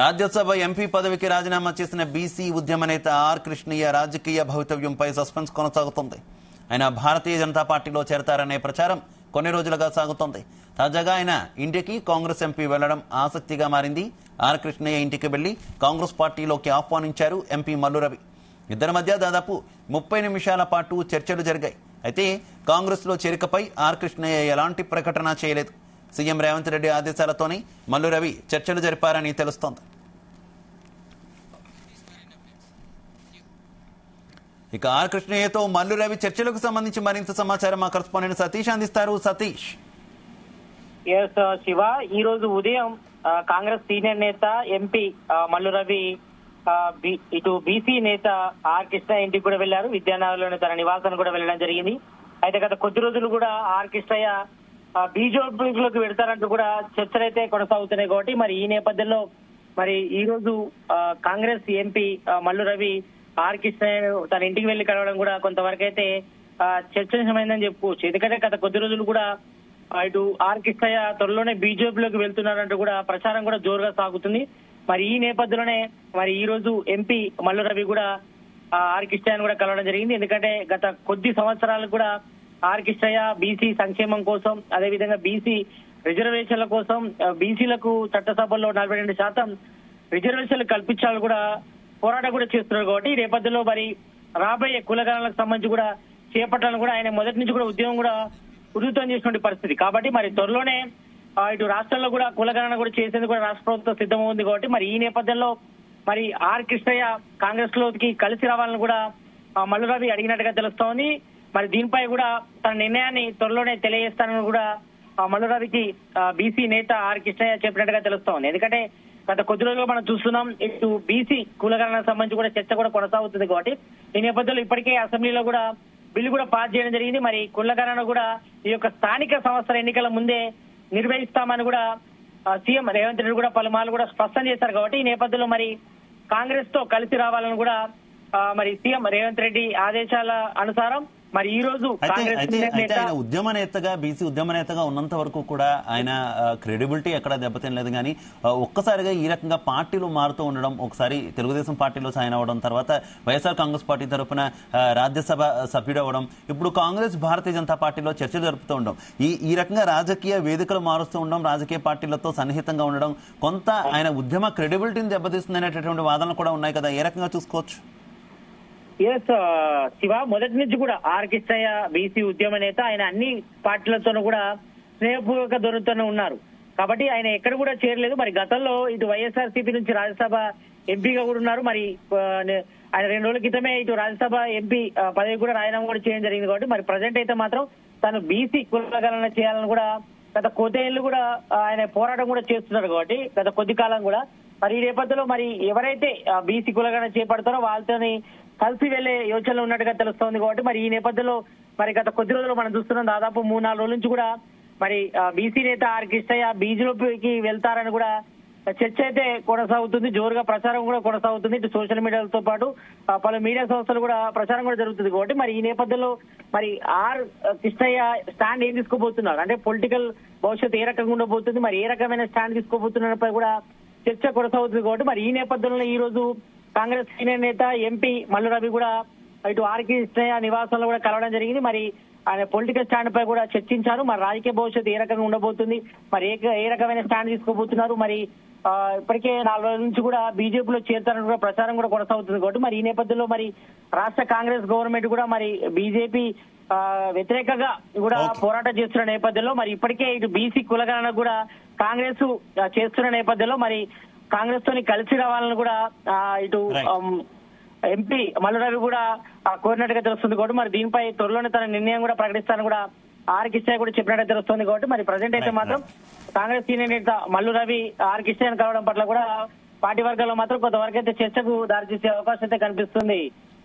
Rajya Sabha MP పదవికి రాజీనామా చేసిన బీసీ ఉద్యమ నేత ఆర్ కృష్ణయ్య రాజకీయ భవితవ్యంపై సస్పెన్స్ కొనసాగుతోంది. ఆయన భారతీయ జనతా పార్టీలో చేరతారనే ప్రచారం కొన్ని రోజులుగా సాగుతోంది. తాజాగా ఆయన ఇంటికి కాంగ్రెస్ ఎంపీ వెళ్లడం ఆసక్తిగా మారింది. ఆర్ కృష్ణయ్య ఇంటికి వెళ్లి కాంగ్రెస్ పార్టీలోకి ఆహ్వానించారు ఎంపీ మల్లు రవి. ఇద్దరి మధ్య దాదాపు 30 నిమిషాల పాటు చర్చలు జరిగాయి. అయితే కాంగ్రెస్ లో చేరికపై ఆర్ కృష్ణయ్య ఎలాంటి ప్రకటన చేయలేదు. సీఎం రేవంత్ రెడ్డి ఆదేశాలతోనే మల్లు రవి చర్చలు జరిపారని తెలుస్తోంది. ఇక ఆర్ కృష్ణయ్యతో మల్లు రవి చర్చలకు సంబంధించి మరింత సమాచారం మా కరెస్పాండెంట్ సతీష్ అందిస్తారు. సతీష్. శివ, ఈ రోజు ఉదయం కాంగ్రెస్ సీనియర్ నేత ఎంపీ మల్లు రవి ఇటు బీసీ నేత ఆర్ కృష్ణయ్య ఇంటికి కూడా వెళ్లారు. విద్యానగర్లోని తన నివాసానికి కూడా వెళ్లడం జరిగింది. అయితే గత కొద్ది రోజులు కూడా ఆర్ కృష్ణయ్య బీజేపీలోకి వెళ్తారంటూ కూడా చర్చలు అయితే కొనసాగుతున్నాయి. కాబట్టి మరి ఈ నేపథ్యంలో మరి ఈ రోజు కాంగ్రెస్ ఎంపీ మల్లు రవి ఆర్ కృష్ణయ్య తన ఇంటికి వెళ్లి కలవడం కూడా కొంతవరకు అయితే చర్చనీయమైందని చెప్పుకోవచ్చు. ఎందుకంటే గత కొద్ది రోజులు కూడా ఇటు ఆర్ కృష్ణయ్య త్వరలోనే బీజేపీలోకి వెళ్తున్నారంటూ కూడా ప్రచారం కూడా జోరుగా సాగుతుంది. మరి ఈ నేపథ్యంలోనే మరి ఈ రోజు ఎంపీ మల్లు రవి కూడా ఆర్ కృష్ణయ్యను కూడా కలవడం జరిగింది. ఎందుకంటే గత కొద్ది సంవత్సరాలు కూడా ఆర్ కృష్ణయ్య బీసీ సంక్షేమం కోసం, అదేవిధంగా బీసీ రిజర్వేషన్ల కోసం, బీసీలకు చట్టసభల్లో 42% రిజర్వేషన్లు కల్పించాలని కూడా పోరాటం కూడా చేస్తున్నారు. కాబట్టి ఈ నేపథ్యంలో మరి రాబోయే కులగణనలకు సంబంధించి కూడా చేపట్టాలని కూడా ఆయన మొదటి నుంచి కూడా ఉద్యమం కూడా ఉధృతం చేసినటువంటి పరిస్థితి. కాబట్టి మరి త్వరలోనే ఇటు రాష్ట్రంలో కూడా కులగణన కూడా చేసేందుకు కూడా రాష్ట్ర ప్రభుత్వం సిద్ధమవుంది. కాబట్టి మరి ఈ నేపథ్యంలో మరి ఆర్ కృష్ణయ్య కాంగ్రెస్ లోకి కలిసి రావాలని కూడా మల్లు రవి అడిగినట్టుగా తెలుస్తోంది. మరి దీనిపై కూడా తన నిర్ణయాన్ని త్వరలోనే తెలియజేస్తానని కూడా మల్లు రవికి బీసీ నేత ఆర్ కృష్ణయ్య చెప్పినట్టుగా తెలుస్తోంది. ఎందుకంటే గత కొద్ది రోజులుగా మనం చూస్తున్నాం, ఇటు బీసీ కులగణనకు సంబంధించి కూడా చర్చ కూడా కొనసాగుతుంది. కాబట్టి ఈ నేపథ్యంలో ఇప్పటికే అసెంబ్లీలో కూడా బిల్లు కూడా పాస్ చేయడం జరిగింది. మరి కులగణన కూడా ఈ యొక్క స్థానిక సంస్థల ఎన్నికల ముందే నిర్వహిస్తామని కూడా సీఎం రేవంత్ రెడ్డి కూడా పలుమార్లు కూడా స్పష్టం చేశారు. కాబట్టి ఈ నేపథ్యంలో మరి కాంగ్రెస్ తో కలిసి రావాలని కూడా మరి సీఎం రేవంత్ రెడ్డి ఆదేశాల అనుసారం మరి ఈ రోజు ఆయన ఉద్యమ నేతగా, బీసీ ఉద్యమ నేతగా ఉన్నంత వరకు కూడా ఆయన క్రెడిబిలిటీ ఎక్కడ దెబ్బతినలేదు. కానీ ఒక్కసారిగా ఈ రకంగా పార్టీలు మారుతూ ఉండడం, ఒకసారి తెలుగుదేశం పార్టీలో జాయిన్ అవ్వడం, తర్వాత వైఎస్ఆర్ కాంగ్రెస్ పార్టీ తరఫున రాజ్యసభ సభ్యుడు అవ్వడం, ఇప్పుడు కాంగ్రెస్ భారతీయ జనతా పార్టీలో చర్చలు జరుపుతూ ఉండడం, ఈ రకంగా రాజకీయ వేదికలు మారుస్తూ ఉండడం, రాజకీయ పార్టీలతో సన్నిహితంగా ఉండడం కొంత ఆయన ఉద్యమ క్రెడిబిలిటీని దెబ్బతీస్తుంది అనేటటువంటి వాదనలు కూడా ఉన్నాయి కదా. ఏ రకంగా చూసుకోవచ్చు? శివ, మొదటి నుంచి కూడా ఆర్ కృష్ణయ్య బీసీ ఉద్యమ నేత. ఆయన అన్ని పార్టీలతోనూ కూడా స్నేహపూర్వక ధోరణితోనే ఉన్నారు. కాబట్టి ఆయన ఎక్కడ కూడా చేరలేదు. మరి గతంలో ఇటు వైఎస్ఆర్సీపీ నుంచి రాజ్యసభ ఎంపీగా కూడా ఉన్నారు. మరి ఆయన 2 రోజుల క్రితమే ఇటు రాజ్యసభ ఎంపీ పదవి కూడా రాజీనామా కూడా చేయడం జరిగింది. కాబట్టి మరి ప్రజెంట్ అయితే మాత్రం తను బీసీ కులగణన చేయాలని కూడా గత కొద్దేళ్లు కూడా ఆయన పోరాటం కూడా చేస్తున్నారు. కాబట్టి గత కొద్ది కాలం కూడా మరి ఈ నేపథ్యంలో మరి ఎవరైతే బీసీ కులగణన చేపడతారో వాళ్ళతోని కలిసి వెళ్లే యోచనలో ఉన్నట్టుగా తెలుస్తోంది. కాబట్టి మరి ఈ నేపథ్యంలో మరి గత కొద్ది రోజులు మనం చూస్తున్నాం, దాదాపు 3-4 రోజుల నుంచి కూడా మరి బీసీ నేత ఆర్ కృష్ణయ్య బీజేపీకి వెళ్తారని కూడా చర్చ అయితే కొనసాగుతుంది. జోరుగా ప్రచారం కూడా కొనసాగుతుంది. ఇటు సోషల్ మీడియాతో పాటు పలు మీడియా సంస్థలు కూడా ప్రచారం కూడా జరుగుతుంది. కాబట్టి మరి ఈ నేపథ్యంలో మరి ఆర్ కృష్ణయ్య స్టాండ్ ఏం తీసుకోబోతున్నారు, అంటే పొలిటికల్ భవిష్యత్తు ఏ రకంగా ఉండబోతుంది, మరి ఏ రకమైన స్టాండ్ తీసుకోబోతున్నారపై కూడా చర్చ కొనసాగుతుంది. కాబట్టి మరి ఈ నేపథ్యంలో ఈ రోజు కాంగ్రెస్ సీనియర్ నేత ఎంపీ మల్లు రవి కూడా ఇటు ఆర్ కృష్ణయ్య నివాసంలో కూడా కలవడం జరిగింది. మరి ఆయన పొలిటికల్ స్టాండ్ పై కూడా చర్చించారు. మరి రాజకీయ భవిష్యత్తు ఏ రకంగా ఉండబోతుంది, మరి ఏ రకమైన స్టాండ్ తీసుకోబోతున్నారు, మరి ఇప్పటికే 4 రోజుల నుంచి కూడా బీజేపీలో చేరుతారని కూడా ప్రచారం కూడా కొనసాగుతుంది. కాబట్టి మరి ఈ నేపథ్యంలో మరి రాష్ట్ర కాంగ్రెస్ గవర్నమెంట్ కూడా మరి బీజేపీ వ్యతిరేకంగా కూడా పోరాటం చేస్తున్న నేపథ్యంలో మరి ఇప్పటికే ఇటు బీసీ కులగణన కూడా కాంగ్రెస్ చేస్తున్న నేపథ్యంలో మరి కాంగ్రెస్ తోని కలిసి రావాలని కూడా ఇటు ఎంపీ మల్లు రవి కూడా కోరినట్టుగా తెలుస్తుంది. కాబట్టి మరి దీనిపై త్వరలోనే తన నిర్ణయం కూడా ప్రకటిస్తానని కూడా ఆర్ కృష్ణయ్య కూడా చెప్పినట్టు తెలుస్తుంది. కాబట్టి మరి ప్రజెంట్ అయితే మాత్రం కాంగ్రెస్ సీనియర్ నేత మల్లు రవి ఆర్ కృష్ణయ్యను కలవడం పట్ల కూడా పార్టీ వర్గాల్లో మాత్రం కొంతవరకు అయితే చర్చకు దారితీసే అవకాశం అయితే కనిపిస్తుంది.